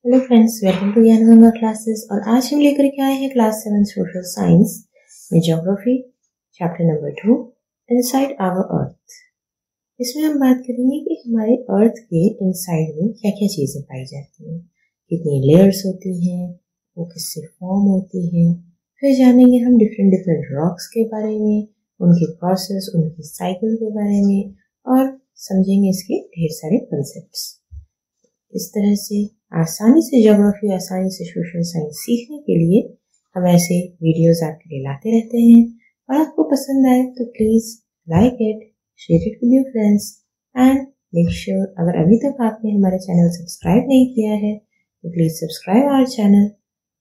Hello friends, welcome to ज्ञान Ganga classes. और आज हम लेकर के आए हैं क्लास 7 सोशल साइंस में geography chapter number 2 inside our earth. इसमें हम बात करेंगे कि हमारे अर्थ के इनसाइड में क्या क्या चीजें पाई जाती हैं, कितनी लेयर्स होती हैं, वो किससे फॉर्म होती हैं। फिर जानेंगे हम डिफरेंट रॉक्स के बारे में, उनके प्रोसेस, उनकी साइकिल के बारे में, और समझेंगे इसके ढेर सारे कंसेप्ट्स। इस तरह से आसानी से ज्योग्राफी, आसानी से सोशल साइंस सीखने के लिए हम ऐसे वीडियोस आपके लिए लाते रहते हैं। और आपको पसंद आए तो please like it, share it with your friends and make sure, अगर अभी तक आपने हमारा चैनल सब्सक्राइब नहीं किया है तो please subscribe our channel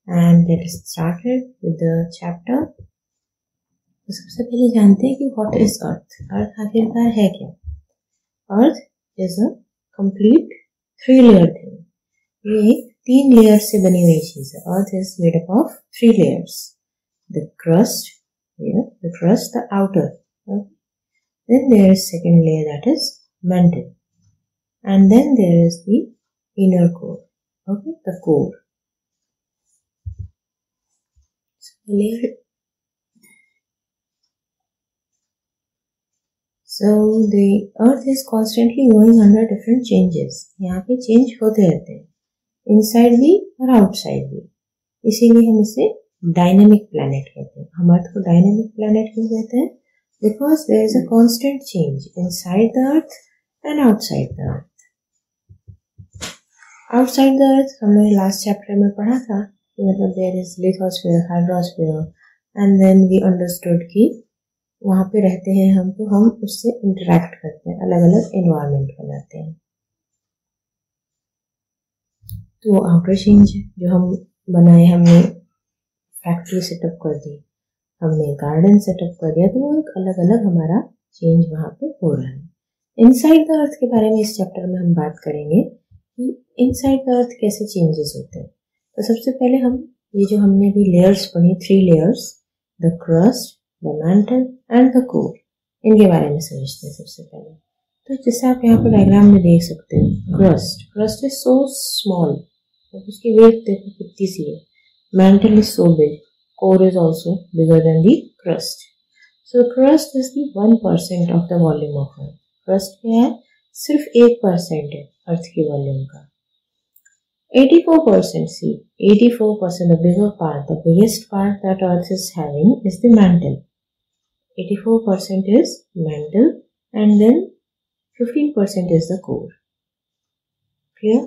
and let us started with the chapter. तो सबसे पहले जानते हैं कि व्हाट इज अर्थ। अर्थ आखिरकार है क्या? Earth is a complete 3 layer thing. ये 3 लेयर से बनी हुई चीज है। Earth is made up of 3 layers. The crust, the crust, the outer. Okay. Then there is second layer, that is mantle, and then there is the inner core. Okay, the core. So the earth is constantly going under different changes. यहाँ पे change होते रहते हैं, inside भी और outside भी। इसीलिए हम इसे डायनेमिक प्लैनेट कहते हैं। हम अर्थ को डायनेमिक प्लैनेट क्यों कहते हैं? Because there is a constant change inside the earth and outside the earth. Outside the earth हमने लास्ट चैप्टर में पढ़ा था कि मतलब there is lithosphere, hydrosphere, and then we understood कि वहां पे रहते हैं हम, तो हम उससे इंटरेक्ट करते हैं, अलग अलग एनवायरमेंट बनाते हैं। तो आउटर चेंज जो हम बनाए, हमने फैक्ट्री सेटअप कर दी, हमने गार्डन सेटअप कर दिया, तो वो एक अलग अलग हमारा चेंज वहां पे हो रहा है। इनसाइड द अर्थ के बारे में इस चैप्टर में हम बात करेंगे कि इनसाइड द अर्थ कैसे चेंजेस होते हैं। तो सबसे पहले हम ये जो हमने भी लेयर्स पढ़ी, 3 layers, the crust, the mantle and the core, इनके बारे में समझते हैं सबसे पहले। तो जैसे आप यहाँ पर डायग्राम में देख सकते हैं, क्रस्ट इज सो स्मॉल, उसकी वेट देखो कितनी सी है। Mantle is so big, core is also bigger than the crust. So crust is the 1% of the volume of earth. Crust क्या है? सिर्फ 1% है अर्थ की वॉल्यूम का। 84%, see, 84%, the bigger part, the biggest part that earth is having is the mantle. 84% is mantle and then 15% is the core. Clear?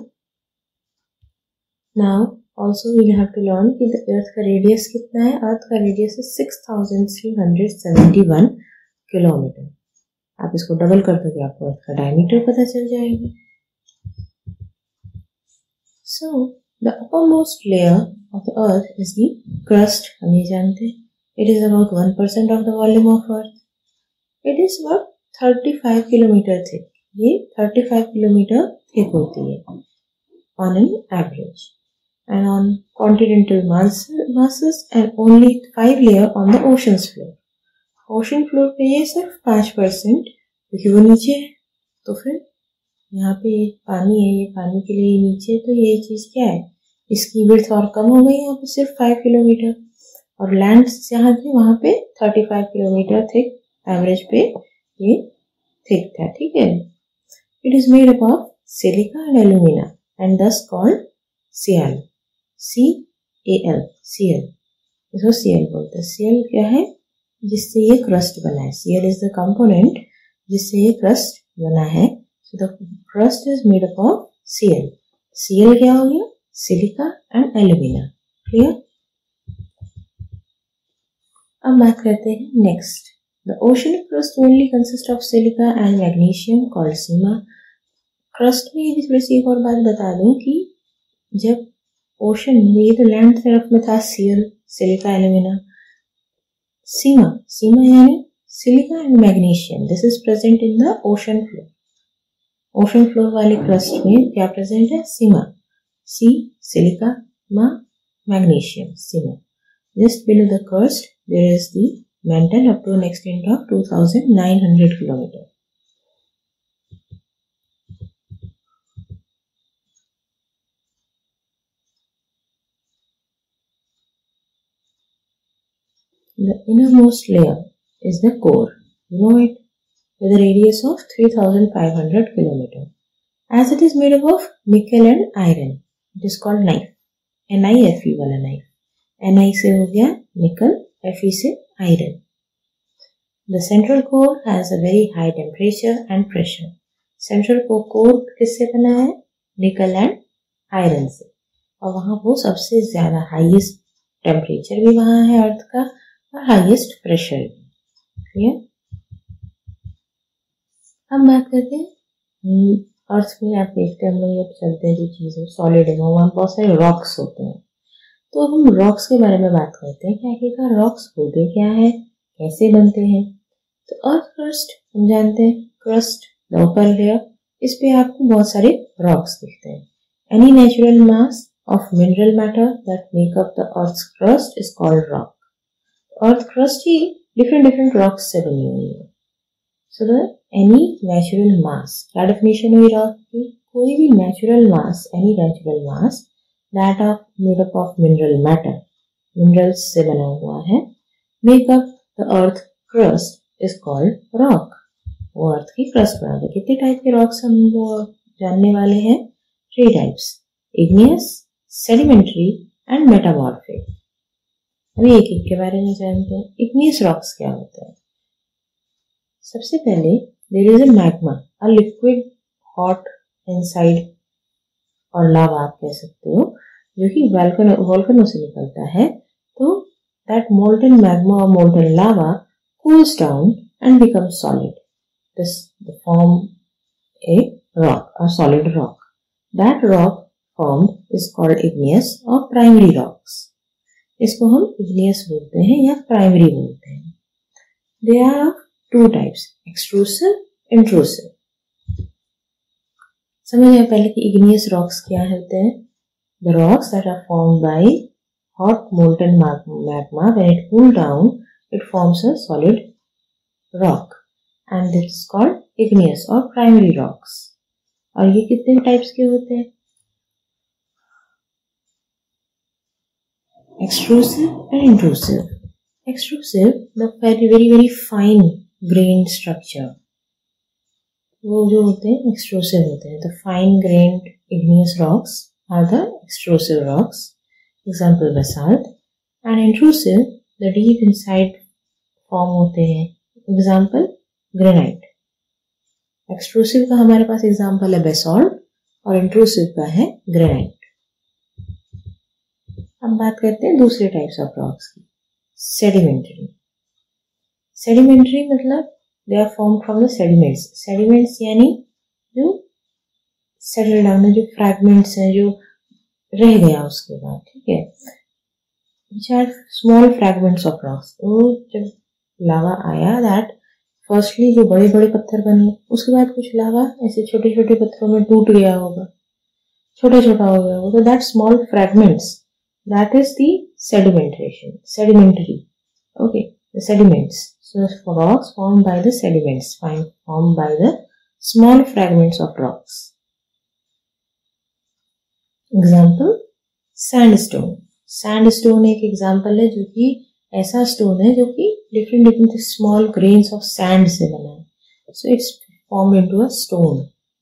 Now also we have to learn कि the earth का radius कितना है। अर्थ का radius है 6371 kilometre. आप इसको double कर दोगे, आपको अर्थ का डायमीटर पता चल जाएगा। So the uppermost layer of the earth is the crust, हम ये जानते हैं। It is about 1% of the volume of earth. It is about 35 kilometre thick. ये 35 किलोमीटर thick होती है on an average, and on continental masses, and only 5 layer on the ocean's floor. Ocean floor पे ये सिर्फ 5%, क्योंकि वो नीचे है। तो फिर यहाँ पे पानी है, ये पानी के लिए नीचे, तो ये चीज क्या है, इसकी विड्थ और कम हो गई यहाँ पे सिर्फ 5 किलोमीटर। और लैंड जहाँ थे वहां पे 35 किलोमीटर थिक एवरेज पे ये थिक था। ठीक है। It is made up of silica and alumina and दस कॉल्ड सीएल, CAL, सीएल। इसको सीएल बोलते हैं। सीएल क्या है? जिससे ये क्रस्ट बना है। सीएल इज द कंपोनेंट जिससे ये क्रस्ट बना है। So the crust is made up of Cl. Cl क्या हो गया? Silica and alumina. Clear? अब बात करते हैं next. The oceanic crust mainly consists of silica and magnesium called Seema. crust में ये थोड़ी सी एक और बात बता दूं कि जब ओशन, ये तो लैंड तरफ में था Cl, silica, alumina, सीमा यानी silica and magnesium. This is present in the ocean floor. Ocean floor वाले क्रस्ट में क्या प्रेजेंट है? Sima, si silica, ma magnesium, sima. Just below the crust there is the mantle up to an extent of 2900 kilometre. The innermost layer is the core. You know it, with a radius of 3500 km. As it is made up of nickel and iron, it is called knife. NiFe वाला knife. Ni से हो गया nickel, Fe से iron. The central core has a very high temperature and pressure. Central core किससे बना है? Nickel and iron से. और वहाँ वो सबसे ज्यादा highest temperature भी वहाँ है अर्थ का और highest pressure भी. क्लियर? हम बात करते हैं अर्थ में. आप देखते हैं हम लोग जब चलते हैं जो चीज़ें सॉलिड है वहाँ बहुत सारे रॉक्स होते हैं. तो अब हम रॉक्स के बारे में बात करते हैं कि आखिरकार रॉक्स होते क्या है, कैसे बनते हैं. तो अर्थ क्रस्ट हम जानते हैं, क्रस्ट द ऊपर लेयर, इस पे आपको बहुत सारे रॉक्स दिखते हैं. Any natural mass of mineral matter that make up the earth crust is called rock. Earth crust he different rocks से बनी हुई है. सो द एनी नेचुरल मास, क्या डेफिनेशन हुई रॉक की? कोई भी natural mass, any natural mass that of made up of mineral matter, minerals से बना हुआ है, make up the earth crust is called rock. वो अर्थ की क्रस्ट बना दे. कितने टाइप के रॉक्स हम लोग जानने वाले हैं? 3 types, igneous, sedimentary and metamorphic. अभी एक एक के बारे में जानते हैं. इग्नियस रॉक्स क्या होते हैं? सबसे पहले there is a magma, a liquid hot inside, और लावा आप कह सकते हो, जो कि वोल्केनो से निकलता है. तो दैट मोल्टन मैग्मा और molten lava cools down and becomes solid. This form a rock, a solid rock. That rock formed is called igneous or primary rocks. इसको हम igneous बोलते हैं या primary बोलते हैं. There are 2 types, extrusive, intrusive. समझिए पहले कि igneous rocks क्या होते हैं. The rocks that are formed by hot molten magma, when it cool down, it forms a solid rock and this is called igneous or primary rocks. और ये कितने types के होते हैं? Extrusive and intrusive. Extrusive, the very fine grained structure. वो जो होते हैं extrusive होते हैं. The fine grained igneous rocks are the extrusive rocks. Example basalt. And intrusive, the deep inside form होते हैं. Example granite. एक्सट्रूसिव का हमारे पास एग्जाम्पल है बेसॉल्ट और इंट्रूसिव का है ग्रेनाइट. अब बात करते हैं दूसरे टाइप्स ऑफ रॉक्स की. सेडिमेंट्री. सेडिमेंट्री मतलब they are form from the sediments. Sediments यानी जो सेटल डाउन है, जो फ्रैगमेंट्स हैं जो रह गया उसके बाद. ठीक है, which are small fragments of rocks. तो जब लावा आया, दैट फर्स्टली जो बड़े बड़े पत्थर बने, उसके बाद कुछ लावा ऐसे छोटे छोटे पत्थरों में टूट गया होगा, छोटा छोटा हो गया होगा. तो that small fragments, that is the sedimentation, sedimentary. Okay, the sediments. So rocks formed by the sediments, formed by the small fragments of rocks. Example sandstone. Sandstone एक एग्जाम्पल है जो कि ऐसा स्टोन है जो कि different small grains of sand से बना है. So it's formed into a stone,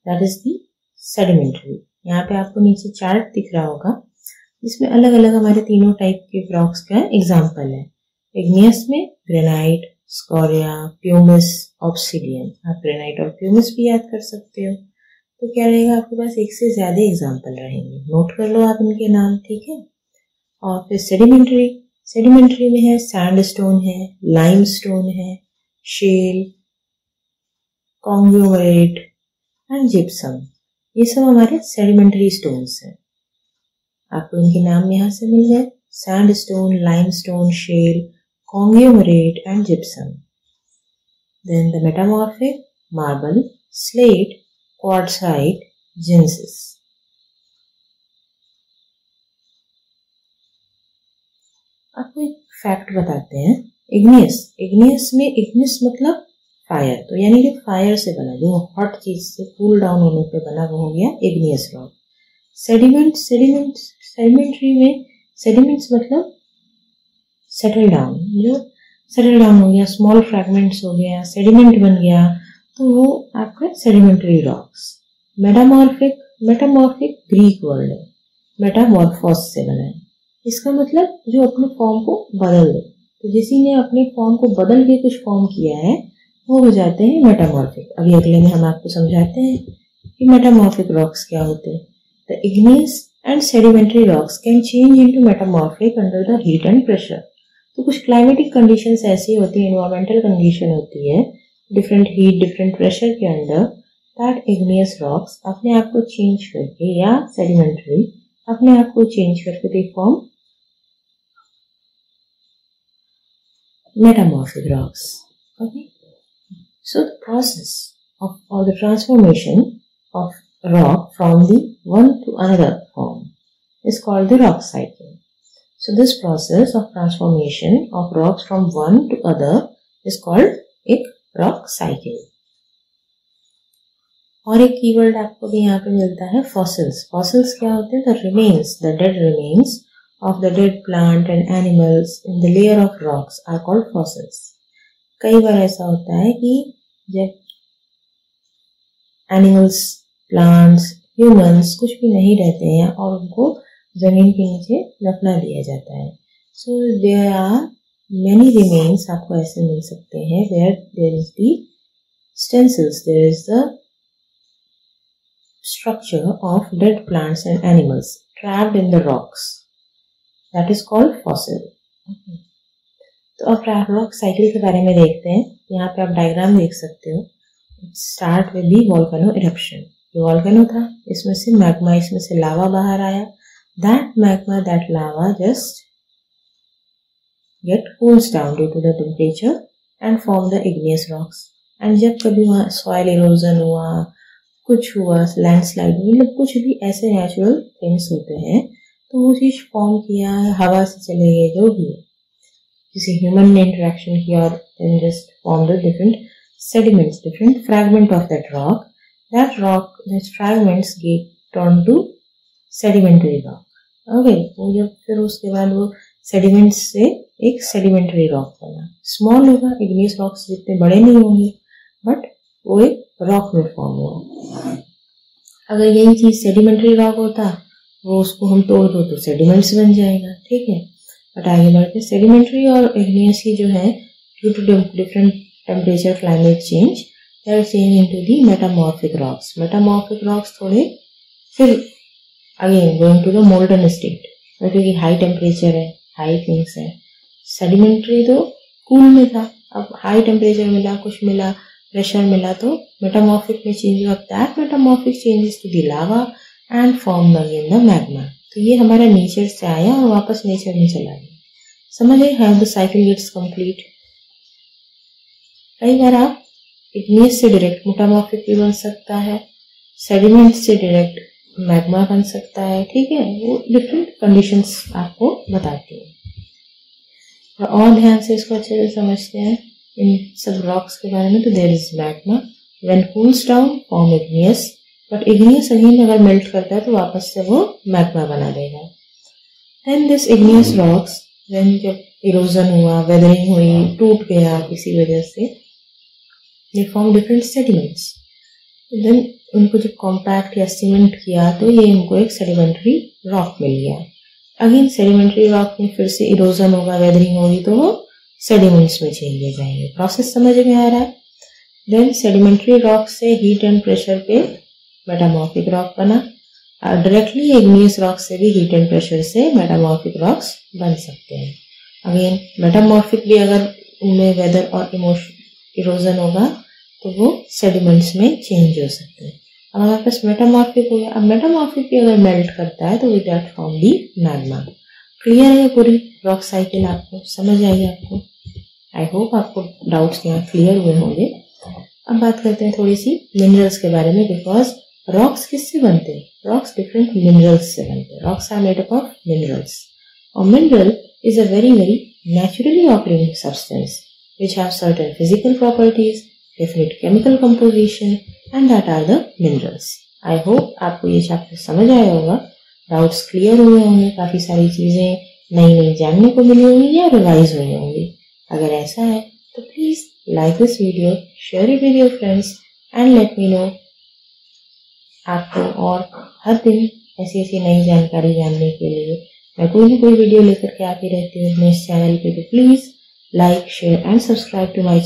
that is the sedimentary. यहाँ पे आपको नीचे चार्ट दिख रहा होगा जिसमें अलग अलग हमारे तीनों टाइप के रॉक्स का एग्जाम्पल है. इग्नियस में ग्रेनाइट, स्कोरिया, प्यूमिस, ऑब्सिडियन. आप ग्रेनाइट और प्यूमिस भी याद कर सकते हो. तो क्या रहेगा, आपके पास एक से ज्यादा एग्जाम्पल रहेंगे. नोट कर लो आप इनके नाम. ठीक है. और फिर सेडिमेंटरी. सेडिमेंट्री में है सैंडस्टोन है, लाइमस्टोन है, शेल, कॉन्ग्लोमरेट एंड जिप्सम. ये सब हमारे सेडिमेंटरी स्टोन्स हैं. आपको इनके नाम यहाँ से मिल गए. Sandstone, limestone, shale, conglomerate and gypsum. Then the metamorphic, marble, slate, quartzite, gypsum. आपको एक फैक्ट बताते हैं. इग्नियस में, इग्नियस मतलब फायर, तो यानी कि फायर से बना, जो हॉट चीज से कूल डाउन होने पे बना वो हो गया इग्नियस रॉक. सेडिमेंट्री में सेडिमेंट्स मतलब सेटल डाउन, जो सेटल डाउन हो गया, स्मॉल फ्रैगमेंट्स हो गया, सेडिमेंट बन गया, तो वो आपका sedimentary rocks. Metamorphic Greek word है, मेटामॉर्फोस से बना है। इसका मतलब जो अपने फॉर्म को बदल दे। तो जिसी ने अपने फॉर्म को बदल के कुछ फॉर्म किया है वो हो जाते हैं मेटामॉर्फिक। अभी अगले में हम आपको समझाते हैं कि मेटामॉर्फिक रॉक्स क्या होते हैं। The igneous and sedimentary rocks can change into metamorphic under the heat and pressure. तो कुछ क्लाइमेटिक कंडीशंस ऐसी होती है, एनवायरमेंटल कंडीशन होती है, डिफरेंट हीट डिफरेंट प्रेशर के अंडर, दैट इग्नियस रॉक्स अपने आप को चेंज करके या सेडिमेंट्री अपने आप को चेंज करके they form metamorphic rocks. Okay, so the process or the transformation of rock from the one to another form is called the rock cycle. So this process of transformation of rocks from one to other is called a rock cycle. और एक keyword आपको भी यहाँ पे मिलता है fossils. Fossils क्या होते हैं? The remains, the dead remains of the dead plant and animals in the layer of rocks are called fossils. कई बार ऐसा होता है कि जब एनिमल्स, प्लांट्स, ह्यूमंस कुछ भी नहीं रहते हैं और उनको जमीन के नीचे दफना दिया जाता है, so there are many remains आपको ऐसे मिल सकते हैं where there is the stencils, there is the structure of dead plants and animals trapped in the rocks, that is called fossil. Okay. तो अब रॉक साइकिल के बारे में देखते हैं। यहाँ पे आप डायग्राम देख सकते हो। Start with the volcano eruption. ये वॉल्केनो था, इसमें से मैग्मा, इसमें से लावा बाहर आया। That magma, that lava just get cools down due to the temperature and form the igneous rocks. And जब कभी वहाँ सॉइल इरोजन हुआ, कुछ हुआ, लैंडस्लाइड, मतलब कुछ भी ऐसे नेचुरल थिंग्स होते हैं तो वो चीज फॉर्म किया, हवा से चले गए, जो भी किसी ह्यूमन ने इंटरेक्शन किया और then just formed the different sediments, different fragment of that rock. That fragments get turned to sedimentary rock. Okay, वो जब फिर उसके बाद वो sediments से एक sedimentary rock बना। स्मॉल होगा, इग्नियस रॉक्स जितने बड़े नहीं होंगे, बट वो एक रॉक में फॉर्म हुआ। अगर यही चीज सेडिमेंट्री रॉक होता वो उसको हम तोड़ दो तो सेडिमेंट्स बन जाएगा, ठीक है। बट आगे बढ़ते सेडिमेंट्री और इग्नियस ही जो है due to different temperature climate change they are change into the metamorphic rocks. Metamorphic rocks थोड़े फिर again going to the molten state, क्योंकि हाई टेम्परेचर है, हाई थिंग्स है। सेडिमेंट्री तो कूल में था, अब हाई टेम्परेचर मिला, कुछ मिला, प्रेशर मिला, तो मेटामॉर्फिक में चेंज हुआ। That metamorphic changes to the lava and form again the magma. तो ये हमारा नेचर से आया और वापस नेचर में चला गया। समझ आई how the cycle gets complete. कई बार आप इग्नियस से डायरेक्ट मेटामॉर्फिक भी बन सकता है, सेडिमेंट से डायरेक्ट मैग्मा बन सकता है, ठीक है। वो डिफरेंट कंडीशंस आपको बताती है। और ध्यान से इसको अच्छे से समझते हैं इन सब रॉक्स के बारे में। तो there is magma, when cools down form igneous, but igneous again अगर मेल्ट करता है तो वापस से वो मैग्मा बना देगा। Then this igneous rocks when जब इरोजन हुआ, वेदरिंग हुई, टूट गया किसी वजह से, they form different sediments. Then उनको जब कॉम्पैक्ट या सीमेंट किया तो ये उनको एक सेडिमेंट्री रॉक मिल गया। अगेन सेडिमेंट्री रॉक में फिर से इरोजन होगा, वेदरिंग होगी तो वो सेडिमेंट्स में चेंज हो जाएंगे। प्रोसेस समझ में आ रहा है। देन सेडिमेंट्री रॉक से हीट एंड प्रेशर पे मेटामॉर्फिक रॉक बना। डायरेक्टली इग्नियस रॉक से भी हीट एंड प्रेशर से मेटामॉर्फिक रॉक्स बन सकते हैं। अगेन मेटामॉर्फिक भी अगर उनमें वेदर और इरोजन होगा तो वो सेडिमेंट्स में चेंज हो सकते हैं। अब हमारे पास मेटामॉर्फिक हो गया। अब मेटामॉर्फिक भी अगर मेल्ट करता है तो with that form the magma. Clear है पूरी रॉक साइकिल, आपको समझ आई आपको? आई होप आपको डाउट्स यहाँ क्लियर हुए होंगे। अब बात करते हैं थोड़ी सी मिनरल्स के बारे में, बिकॉज रॉक्स किससे बनते हैं? रॉक्स डिफरेंट मिनरल्स से बनते हैं। Rocks are made up of minerals, और mineral is a very naturally occurring substance which have certain physical properties, definite chemical composition, and that are the minerals. I hope आपको ये chapter समझ आया होगा, doubts clear हुए होंगे, काफी सारी चीजें नई नई जानने को मिली होंगी या रिवाइज हुई होंगी। अगर ऐसा like this video, share it with your friends and let me know आपको और हर दिन ऐसी नई जानकारी जानने के लिए मैं कोई ना कोई वीडियो लेकर के आती रहती हूँ अपने इस चैनल पे। तो please like, share and subscribe to my